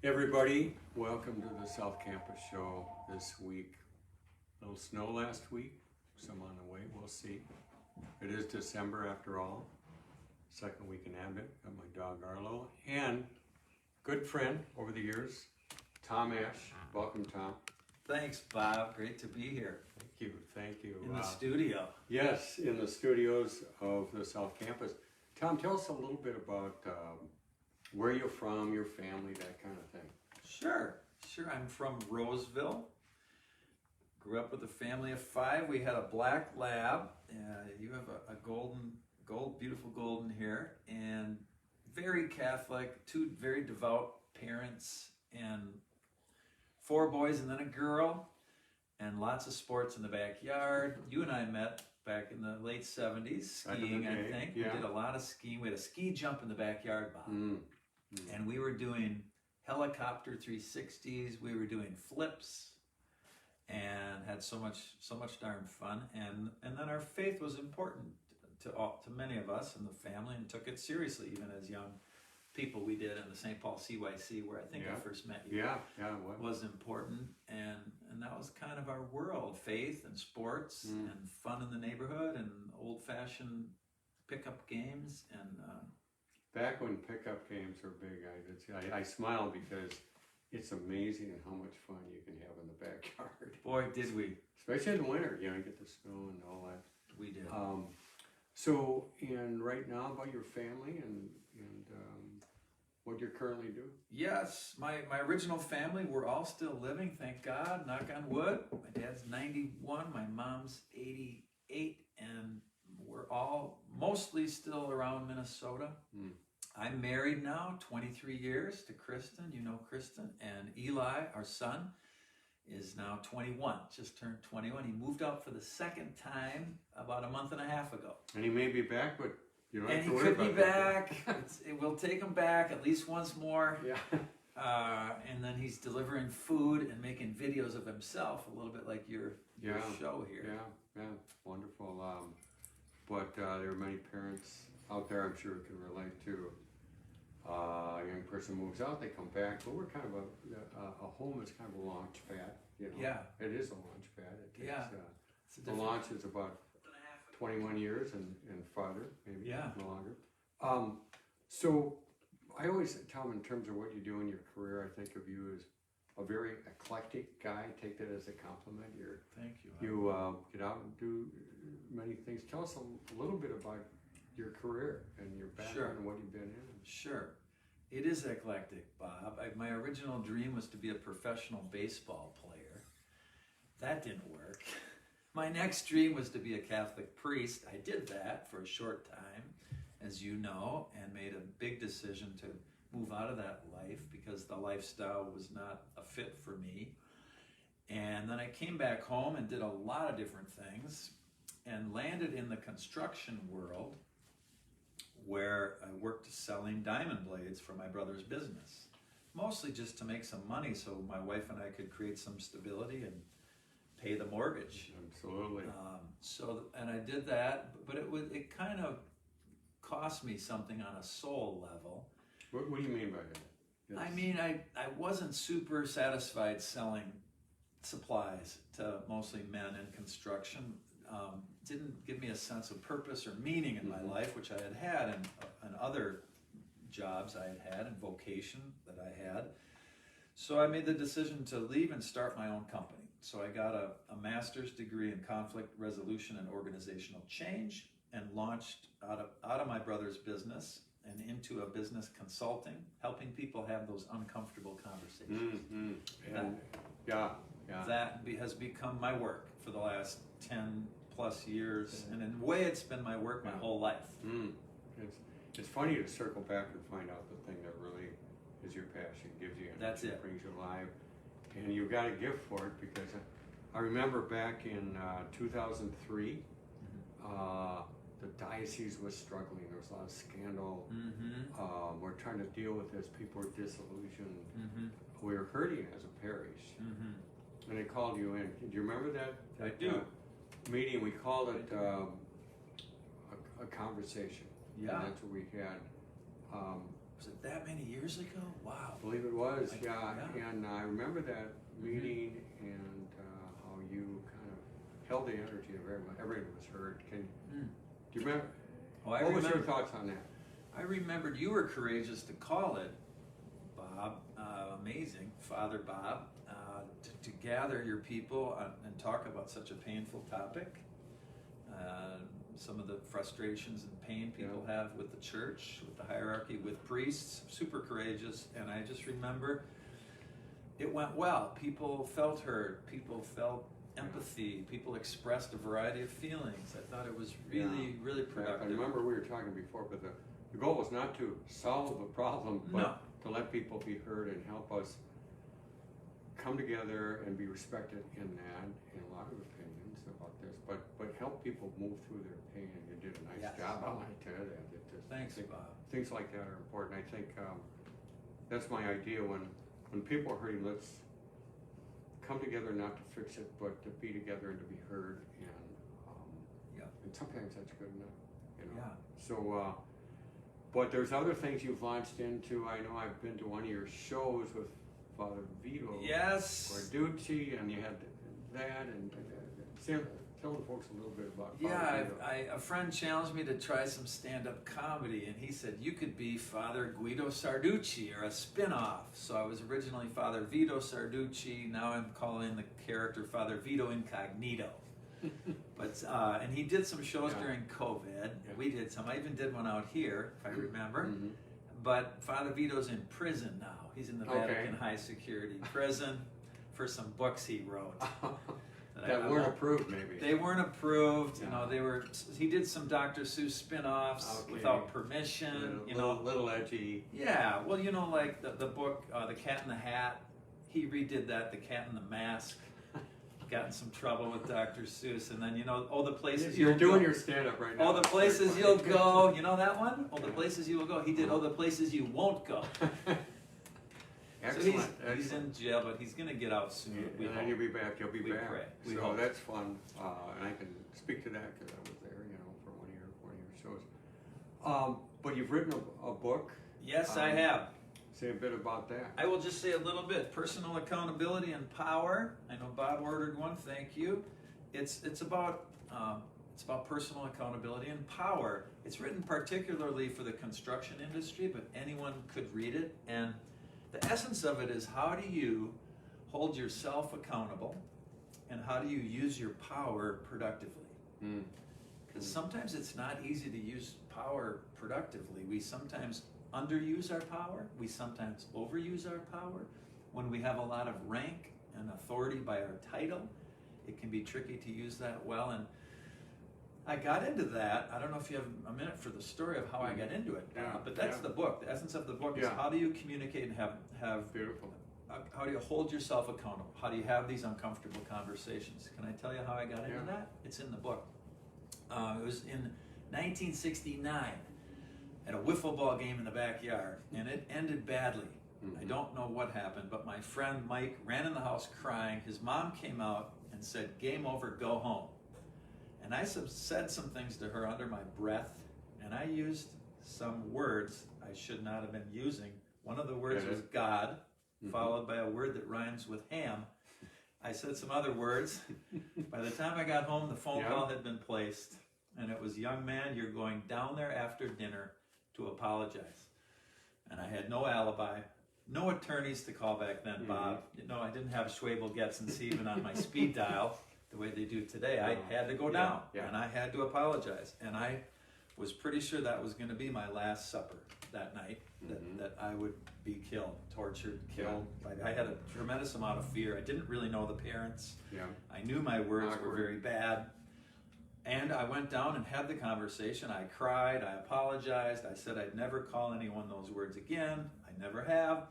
Everybody, welcome to the South Campus Show this week. A little snow last week, some on the way, we'll see. It is December after all, second week in Advent. Got my dog Arlo and good friend over the years, Tom Esch. Welcome, Tom. Thanks, Bob. Great to be here. Thank you. In the studio. Yes, in the studios of the South Campus. Tom, tell us a little bit about where you're from, your family, that kind of thing. Sure. I'm from Roseville. Grew up with a family of 5. We had a black lab. You have a beautiful golden hair, and very Catholic, 2 very devout parents, and 4 boys and then a girl, and lots of sports in the backyard. You and I met back in the late 70s, skiing, I think. Yeah. We did a lot of skiing. We had a ski jump in the backyard, Bob. And we were doing helicopter 360s. We were doing flips, and had so much darn fun. And then our faith was important to many of us in the family, and took it seriously even as young people. We did in the St. Paul CYC, where I think I first met you. Yeah, was important, and that was kind of our world: faith and sports and fun in the neighborhood and old-fashioned pickup games. And back when pickup games were big, I smile because it's amazing how much fun you can have in the backyard. Boy, did we! Especially in the winter, you get the snow and all that. We did. And right now, about your family and what you're currently doing? Yes, my original family, we're all still living, thank God, knock on wood. My dad's 91, my mom's 88, and we're all mostly still around Minnesota. I'm married now, 23 years, to Kristen. You know Kristen. And Eli, our son, is now 21, just turned 21. He moved out for the second time about a month and a half ago. And he may be back, but you don't have to and he worry could be about back. It will take him back at least once more. Yeah. And then he's delivering food and making videos of himself, a little bit like your show here. Yeah, wonderful. But there are many parents out there, I'm sure, who can relate to. A young person moves out, they come back, but we're kind of a home is kind of a launch pad. Yeah. It is a launch pad. It takes, the launch is about 21 years and farther, maybe longer. So I always, Tom, in terms of what you do in your career, I think of you as a very eclectic guy. Take that as a compliment. Thank you. You get out and do many things. Tell us a little bit about your career and your background and what you've been in. Sure. It is eclectic, Bob. My original dream was to be a professional baseball player. That didn't work. My next dream was to be a Catholic priest. I did that for a short time, as you know, and made a big decision to move out of that life because the lifestyle was not a fit for me. And then I came back home and did a lot of different things and landed in the construction world, where I worked selling diamond blades for my brother's business, mostly just to make some money so my wife and I could create some stability and pay the mortgage. Absolutely. And I did that, but it kind of cost me something on a soul level. What do you mean by that? Yes. I mean, I wasn't super satisfied selling supplies to mostly men in construction. Didn't give me a sense of purpose or meaning in my life, which I had in other jobs I had and vocation that I had. So I made the decision to leave and start my own company. So I got a master's degree in conflict resolution and organizational change, and launched out of my brother's business and into a business consulting, helping people have those uncomfortable conversations. That has become my work for the last 10 plus years, and in a way it's been my work my whole life. It's funny to circle back and find out the thing that really is your passion, gives you energy, brings you alive, and you've got a gift for it. Because I remember back in 2003, the diocese was struggling. There was a lot of scandal. We're trying to deal with this. People were disillusioned. We were hurting as a parish. And they called you in. Do you remember that? I do. Meeting, we called it a conversation. Yeah. And that's what we had. Was it that many years ago? Wow. I believe it was, I- yeah. yeah. And I remember that meeting and how you kind of held the energy of everyone. Everyone was heard. Do you remember? Oh, I what was your remember. thoughts on that? I remembered you were courageous to call it, Bob. Amazing, Father Bob, to gather your people and talk about such a painful topic. Some of the frustrations and pain people have with the church, with the hierarchy, with priests. Super courageous, and I just remember it went well. People felt heard. People felt empathy. People expressed a variety of feelings. I thought it was really, really productive. I remember we were talking before, but the goal was not to solve the problem, but to let people be heard and help us come together and be respected in that, in a lot of opinions about this, but help people move through their pain. You did a nice job. I want to tell you that. Thanks, Bob. Things like that are important. I think that's my idea. When people are hurting, let's come together not to fix it, but to be together and to be heard. And sometimes that's good enough. Yeah. So, but there's other things you've launched into. I know I've been to one of your shows with Father Vito. Yes. Guarducci, and you had that, and tell the folks a little bit about Father Vito. A friend challenged me to try some stand-up comedy, and he said you could be Father Guido Sarducci or a spin-off. So I was originally Father Vito Sarducci. Now I'm calling the character Father Vito Incognito. But and he did some shows during COVID. Yeah. We did some. I even did one out here, if I remember. Mm-hmm. But Father Vito's in prison now. He's in the Vatican high security prison for some books he wrote. That weren't approved, maybe. They weren't approved. You know, they were. He did some Dr. Seuss spin-offs without permission. Little edgy. Yeah. Well, like the book, The Cat in the Hat. He redid that. The Cat in the Mask. Got in some trouble with Dr. Seuss, and then the places you're doing your stand-up right now. Oh, the places you'll go. You know that one? Oh, the places you will go. He did. Oh, the places you won't go. Excellent. So he's in jail, but he's going to get out soon. And then you'll be back. You'll be back. Pray. So that's fun, and I can speak to that because I was there, for one of your shows. But you've written a book. Yes, I have. Say a bit about that. I will just say a little bit. Personal accountability and power. I know Bob ordered one. Thank you. It's about personal accountability and power. It's written particularly for the construction industry, but anyone could read it. And the essence of it is, how do you hold yourself accountable, and how do you use your power productively? Because sometimes it's not easy to use power productively. We sometimes underuse our power. We sometimes overuse our power. When we have a lot of rank and authority by our title, it can be tricky to use that well. And I got into that. I don't know if you have a minute for the story of how I got into it. But that's the book. The essence of the book is, how do you communicate and have beautiful. How do you hold yourself accountable? How do you have these uncomfortable conversations? Can I tell you how I got into that? It's in the book. It was in 1969. At a wiffle ball game in the backyard, and it ended badly. I don't know what happened, but my friend Mike ran in the house crying. His mom came out and said, "Game over, go home." And I said some things to her under my breath, and I used some words I should not have been using. One of the words was God, followed by a word that rhymes with ham. I said some other words. By the time I got home, the phone call had been placed, and it was, "Young man, you're going down there after dinner to apologize." And I had no alibi, no attorneys to call back then, Bob. I didn't have Schwabel, Getz, and Sieben on my speed dial the way they do today. I had to go down, and I had to apologize. And I was pretty sure that was going to be my last supper that night, that I would be killed, tortured, killed. I had a tremendous amount of fear. I didn't really know the parents. I knew my words were very bad. And I went down and had the conversation. I cried, I apologized, I said I'd never call anyone those words again. I never have.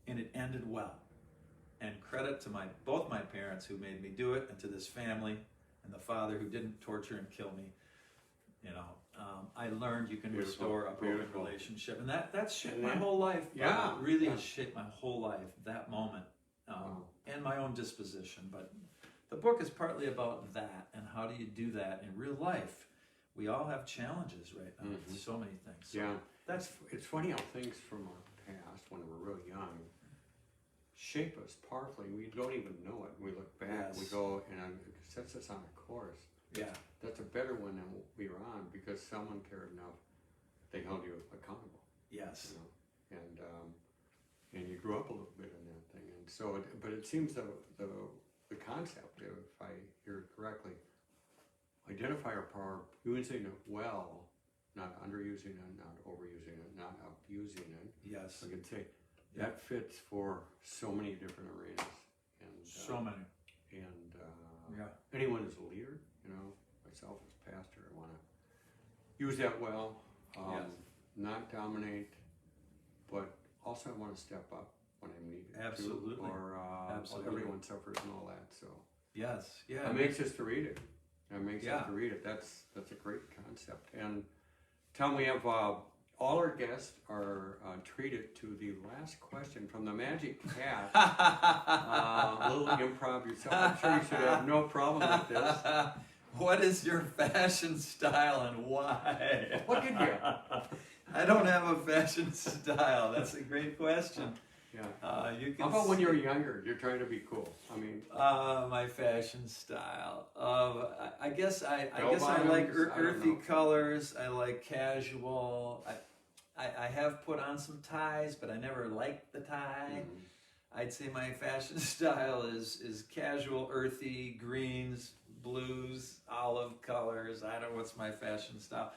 And it ended well. And credit to both my parents who made me do it, and to this family, and the father who didn't torture and kill me. I learned you can restore a broken relationship. And that shaped my whole life. It really has shaped my whole life, that moment, and my own disposition. But the book is partly about that, and how do you do that in real life. We all have challenges right now with so many things. So It's funny how things from our past, when we're real young, shape us powerfully. We don't even know it. We look back, we go, and it sets us on a course. Yeah. That's a better one than what we were on because someone cared enough. They held you accountable. Yes. You know? And you grew up a little bit in that thing. And so, but it seems the concept, if I hear it correctly, identify our power, using it well, not underusing it, not overusing it, not abusing it. Yes. I can say that fits for so many different arenas. And so many. And yeah. Anyone is a leader, you know, myself as pastor, I want to use that well, Yes. not dominate, but also I want to step up when I'm needed. Absolutely. To, or Absolutely. everyone suffers and all that. So yes, yeah. I'm anxious to read it. I'm anxious to read it. That's a great concept. And Tom, we have all our guests are treated to the last question from the Magic Cat. A little improv yourself. I'm sure you should have no problem with this. What is your fashion style and why? What did you? I don't have a fashion style. That's a great question. Yeah. You can How about when you're younger? You're trying to be cool. I mean. My fashion style. I guess I bottoms, like I don't earthy know. colors. I like casual. I have put on some ties, but I never liked the tie. Mm-hmm. I'd say my fashion style is casual, earthy, greens, blues, olive colors. I don't know what's my fashion style.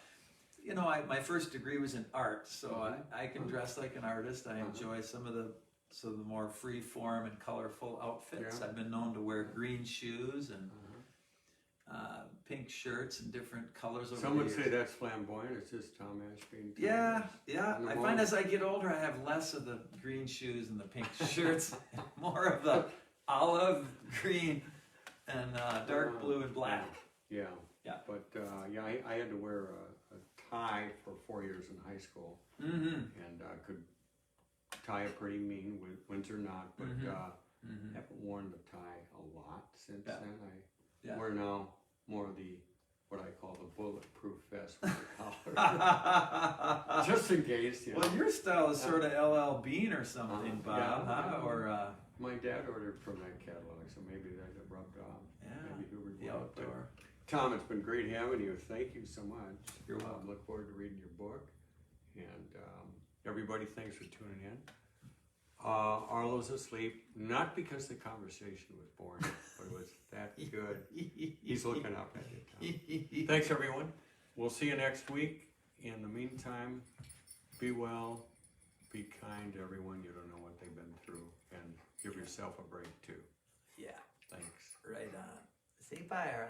You know, my first degree was in art, so I can dress like an artist. I enjoy some of the more free form and colorful outfits. Yeah. I've been known to wear green shoes and pink shirts and different colors over Some the would years. say that's flamboyant. It's just Tom Ash being. Yeah. In the I find moment. as I get older, I have less of the green shoes and the pink shirts, and more of the olive, green, and dark blue and black. Yeah. Yeah. But I had to wear a tie for 4 years in high school, Mm-hmm. and could tie a pretty mean, Windsor knot, but haven't worn the tie a lot since then. I wear now more of what I call the bulletproof vest with the collar, just in case. You know. Well, your style is sort of LL Bean or something, Bob, huh? Or my dad ordered from that catalog, so maybe that rubbed off. Maybe Hoover the bought it. outdoor. Tom, it's been great having you. Thank you so much. You're welcome. Look forward to reading your book. And everybody, thanks for tuning in. Arlo's asleep, not because the conversation was boring, but it was that good. He's looking up at you, Tom. Thanks, everyone. We'll see you next week. In the meantime, be well, be kind to everyone. You don't know what they've been through, and give yourself a break, too. Yeah. Thanks. Right on. Say bye, Arlo.